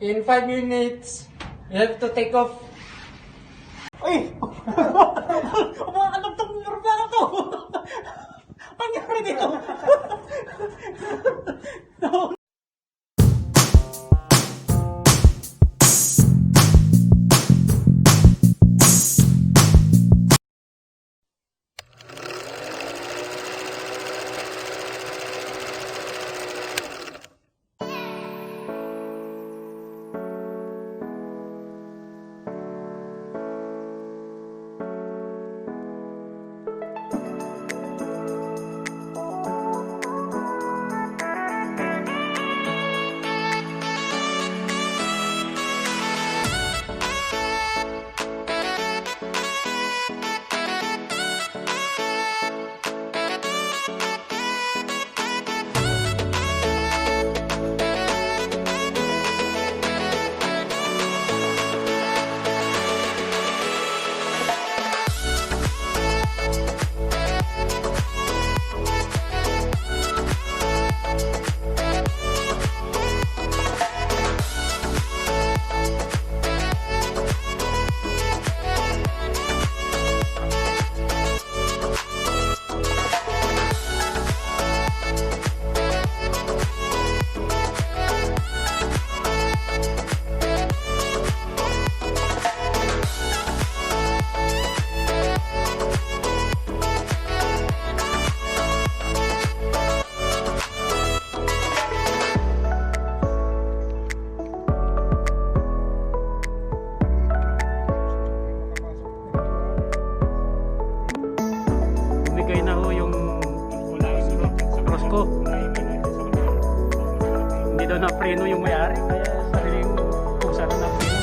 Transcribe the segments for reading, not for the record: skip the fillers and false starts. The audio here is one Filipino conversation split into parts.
In 5 minutes, you have to take off. Uy! Umakantog tong aeroplano to! Pangyari dito! Bigay na ho yung cross ko. Hindi daw na preno yung may-ari, kaya sariling pusa na preno.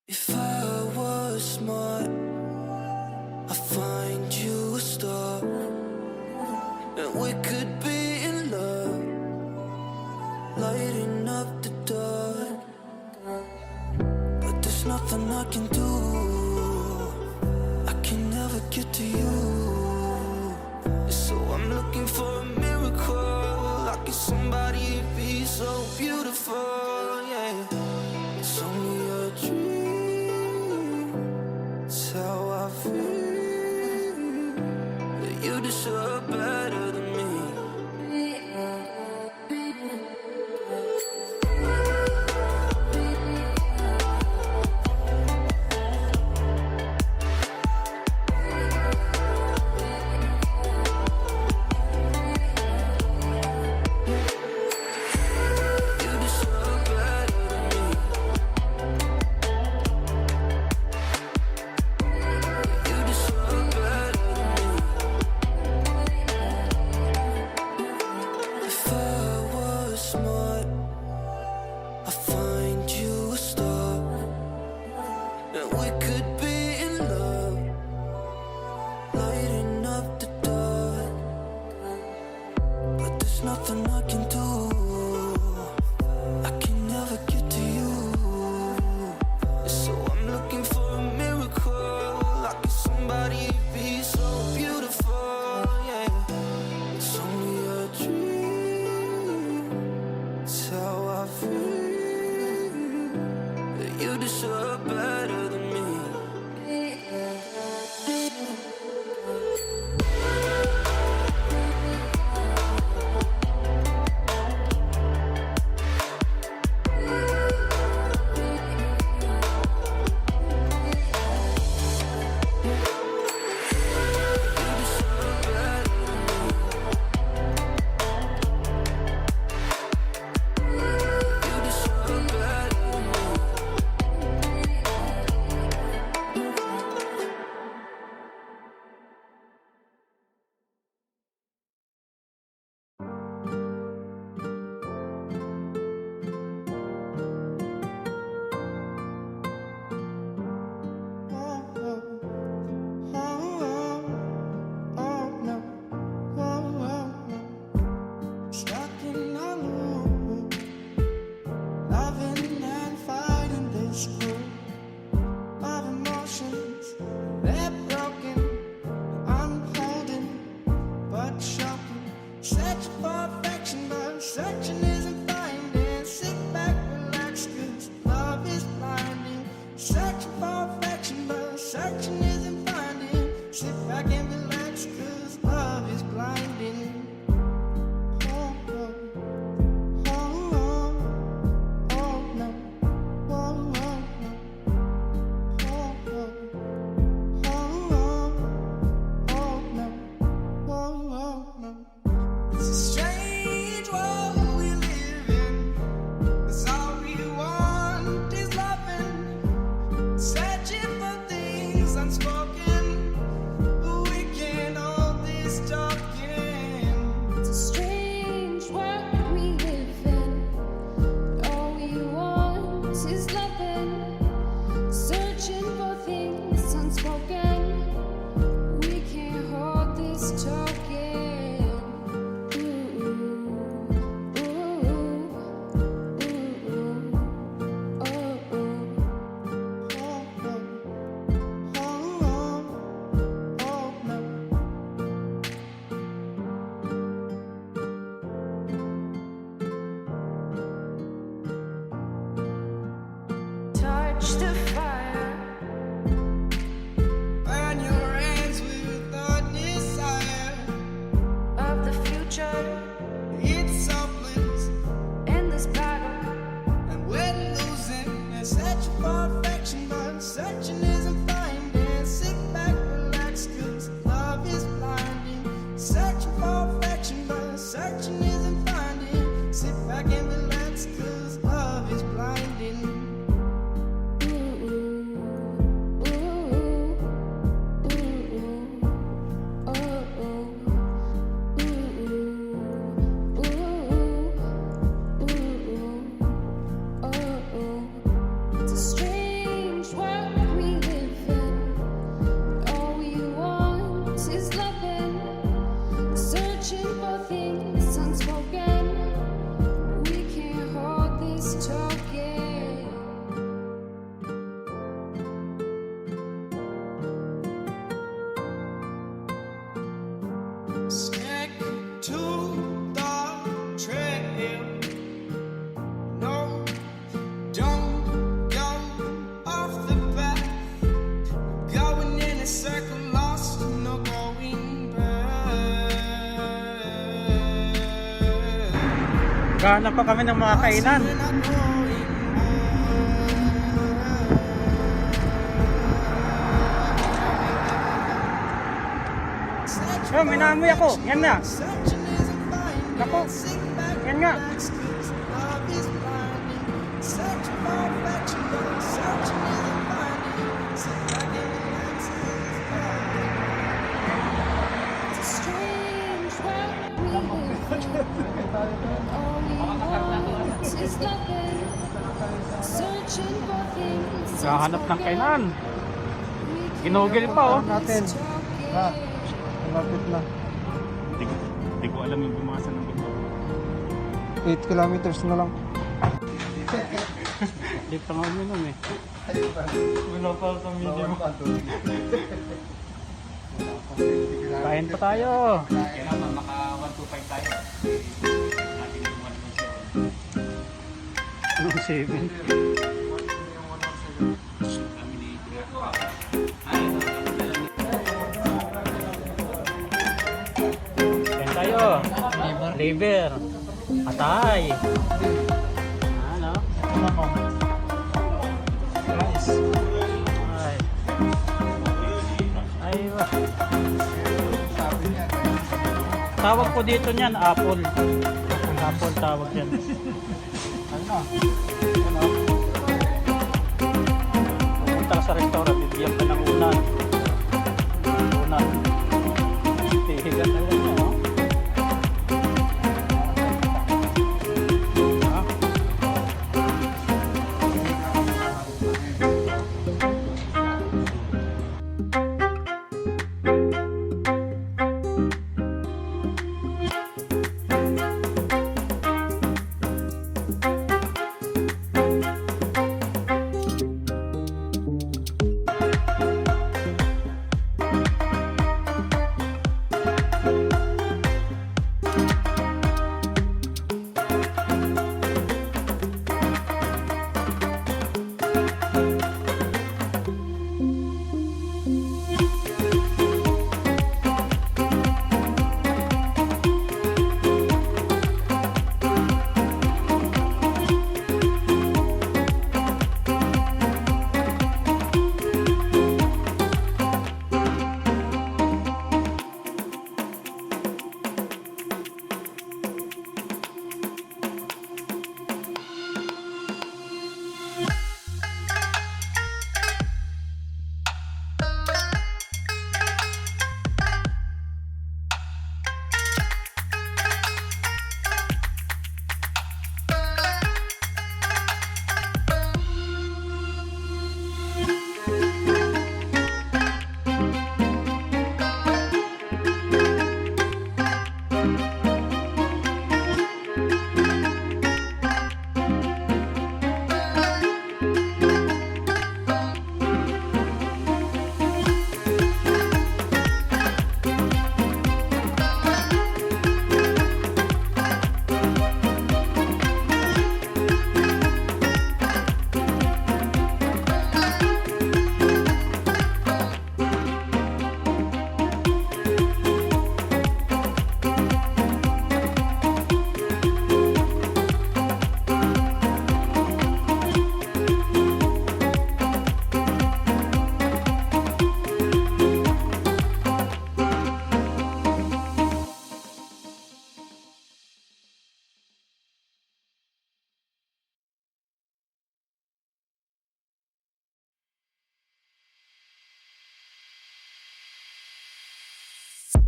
If I was smart, I'd find you a star, and we could be in love, lighting up the dark. But there's nothing I can do, I can never get to you. So I'm looking for a miracle, like if somebody be so beautiful, yeah. It's only a dream, it's how I feel. But you deserve better than me. Sit back and relax, 'cause love is blinding. Oh, oh, oh, oh, oh, no. Oh, oh, no. Oh, oh, oh, oh, no. Oh, oh, no. It's a strange world we live in. 'Cause all we want is loving, searching for things unspoken. We can't hold this talking. It's a strange world we live in. All we want is loving, searching for things unspoken. We can't hold this talking. Ooh, ooh, ooh, ooh, oh, oh. Touch the fire. Burn your hands with the desire. Of the future It's hopeless, in this battle. and we're losing. And searching for affection, but searching isn't finding. Sit back, relax, 'cause love is blinding. Searching for affection, but searching isn't finding. Sit back and relax, 'cause love is blinding. It's a strange world we live in. All we want is loving, searching for things unspoken. We can't hold this talking. Stick to the trail. No, don't go off the path. Going in a circle, lost, no going back. Gahanap pa kami ng mga kainan. We're not going back. Oh, may naamoy ako. Yan na. Searching isn't finding. Nako. Sit back, Yan nga. relax, 'cause love is blinding. Searching for affection, but searching isn't finding. Sit back and relax, 'cause love is It's a strange world we live in. All we want is loving, searching for things Gahanap ng kainan. unspoken. Ginugil pa, oh. Natin. Ha? Malapit na. Hindi ko alam yung bumasa ng bito. 8 kilometers na lang. Hindi pa nga uminom eh. Wala pa sa medium. Kain pa tayo. Kailangan maka 125 tayo. Natin yung 117. Anong 7? Kami ni Kain tayo. Liver. Atay. Ano? Rice. Ay. Ay, wah. Tawag po dito niyan, apple. Apple tawag yan. Ano? Pupunta ka sa restaurant, bibigyan ka ng unan. Unan. Hihigat na lang yan, no? Ha?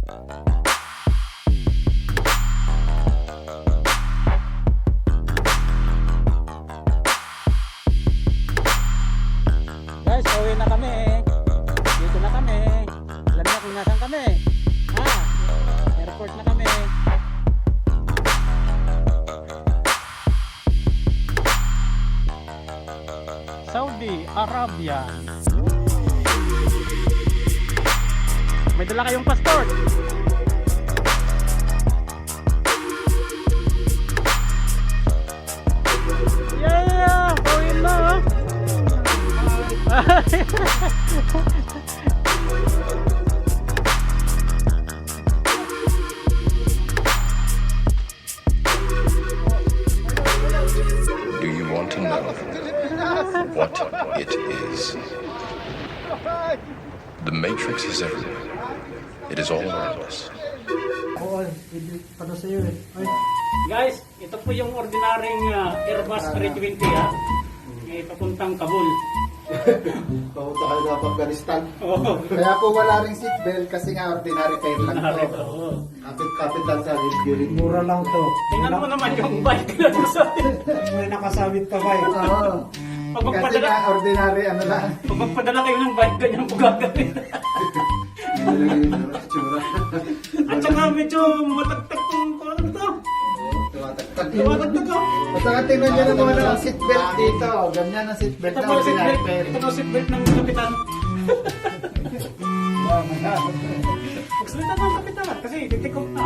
Guys, pauwi na kami. Dito na kami. Alam niyo kung nasan kami. Airport na kami. Saudi Arabia. May dala kayong passport. Yeah! Pauwi na, Do you want to know what it is? The Matrix is everywhere. It is all around us. Guys, ito po yung ordinaryong Airbus 320 ha. May papuntang Kabul. Papunta kayo ng Afghanistan. Oo. Kaya po wala ring seatbelt kasi nga ordinary fare lang to. Oo. Kapit lang sa lift. Mura lang to. Tingnan mo naman yung bike na doon sa atin. May nakasabit pa ba eh? Oo. Pag Kasi magpadala, nga ordinary ano lang. pag magpadala kayo ng bike, ganyan po gagawin. Tsura. At saka medyo matagtag kung ano to. Tumatagtag. Tumatagtag ko. Basta nga tingnan nyo naman ang seatbelt dito. Ganyan ang seatbelt Ito na po ordinary seatbelt. fare. Ito po seatbelt ng kapitan. Magsalita ng kapitan kasi titikop na.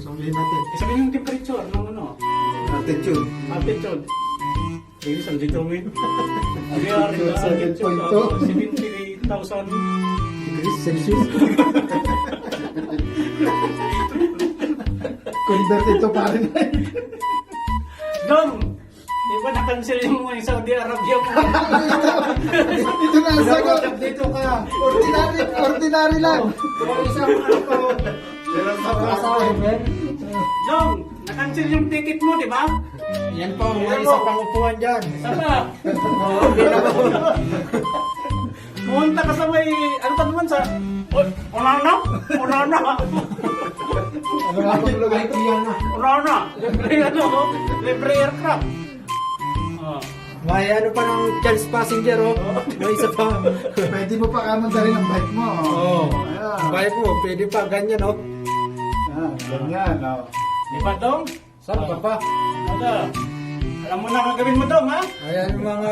Sabihin natin. Sabihin yung temperature ng ano. Attitude. Altitude. Ladies and gentlemen. We are in the altitude 7.2. of 70,000 Degrees Celsius. Converted to Fahrenheit. Dong! Di ba na-cancel yung mga Saudi Arabia mo? Ito na ang sagot. Dito ka. Ordinary lang. Kung isang ano ko. Asawa Ben. Dong! Na-cancel yung ticket mo, di ba? Yan po, may isa pang upuan dyan. Saba! Pumunta ka sa may, ano ka naman sa... Unana? Unana? Ano nga pong lugar ito? Unana? Libre ano? Libre aircraft. May ano pa ng chance passenger oh. May isa pa. Pwede mo pa kamanta rin ang bike mo. Oh. Ayan. Bike mo, pwede pa ganyan oh. Ganyan. Di ba, Dong? Saan ka pa? Ano? Alam mo na ang gagawin mo, Dong, ha? Ayan yung mga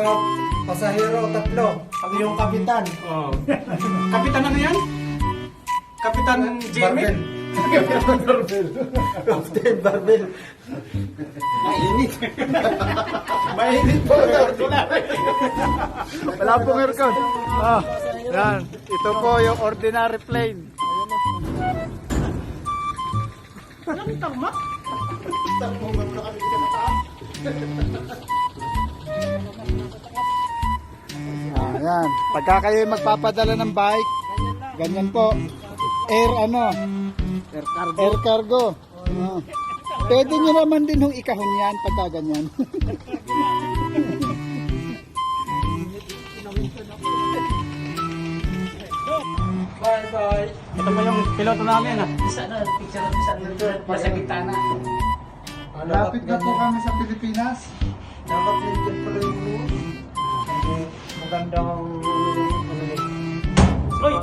pasahero, tatlo. Kami yung kapitan. Oh. Kapitan ano yan? Kapitan Jimmy? Barbel. Captain Barbel. Mainit. Mainit po. Wala pong aircon. Yan. Ito po yung ordinary plane. Walang tarmac? Ayan. Pagka kayo magpapadala ng bike, ganyan po. Air ano? Air cargo. Pwede nyo naman din hong ikahon yan pagka ganyan. Bye-bye. Ito pa yung piloto namin, ha? Nasa gitana. Lapit na po kami sa Pilipinas. Dapat nandiyan pala yung magandang Uy!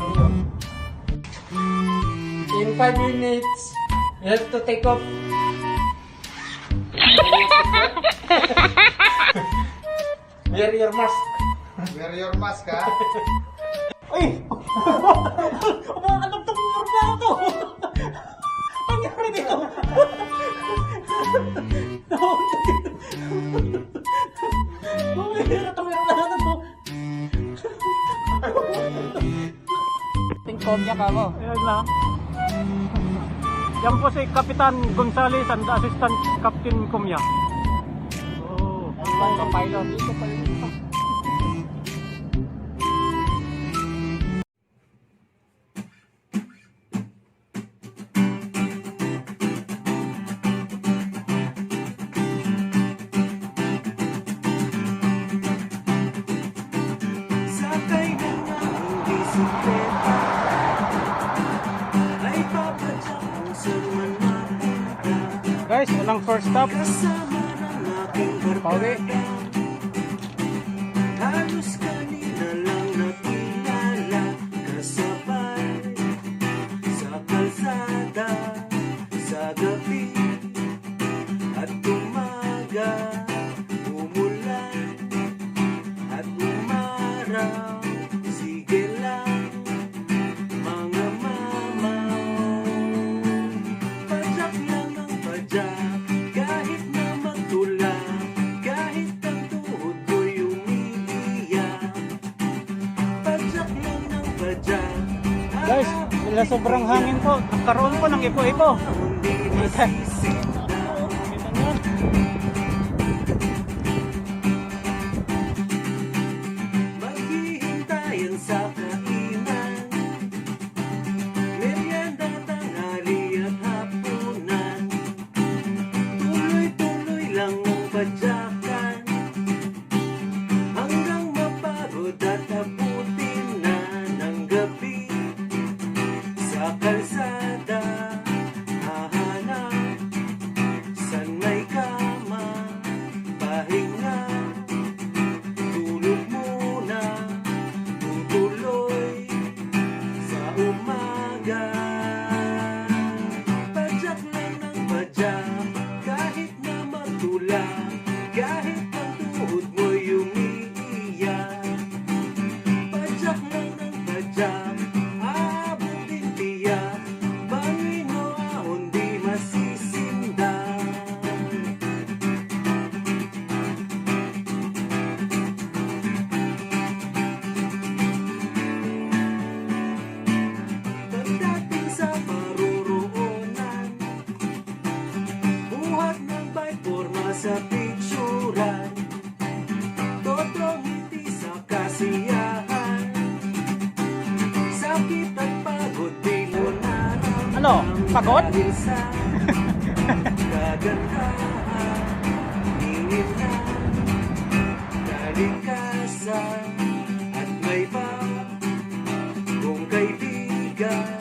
In 5 minutes, you have to take off. Wear your mask. Wear your mask ha. Uy! Umakalap tong norma ako! Ang nangyari dito? Tingkobya ka mo. Ayan na. Yan po si Kapitan Gonzales and Assistant Captain Kumya. Oh, Pilot. Dito pa yun. first stop. Pauwi. Halos kanina lang nakilala, kasabay sa kalsada, sa gabi at umaga, umulan at umaraw. Sige lang mga mamaw, padyak lang ang padyak, kahit na magtulak, kahit ang tuhod ko'y umiiyak. Padyak lang ang padyak. Guys, sila sobrang hangin po. Nagkaroon po ng ipo-ipo. Hindi masisinda. Maghihintayan sa kainan, merienda, tanghali at hapunan. Tuloy-tuloy lang ang padyakan, hanggang mapagod at abutin na ng gabi. Sa kalsada, hahanap saan may kama, pahinga, tulog muna, tutuloy sa umaga. Padyak lang ng padyak, kahit na magtulak, kahit ang tuhod mo'y umiiyak. Padyak lang ng padyak, abutin tiyak, bangin o ahon di masisindak. Pagdating sa paruroonan, buhat ng bike forma sa picturan, totong ngiti sa kasiyahan, sakit at pagod di mo naramdaman. Ano? Pagod? Dahil sa kagandahan, hingin na kalikasan, at may pa kung kaibigan.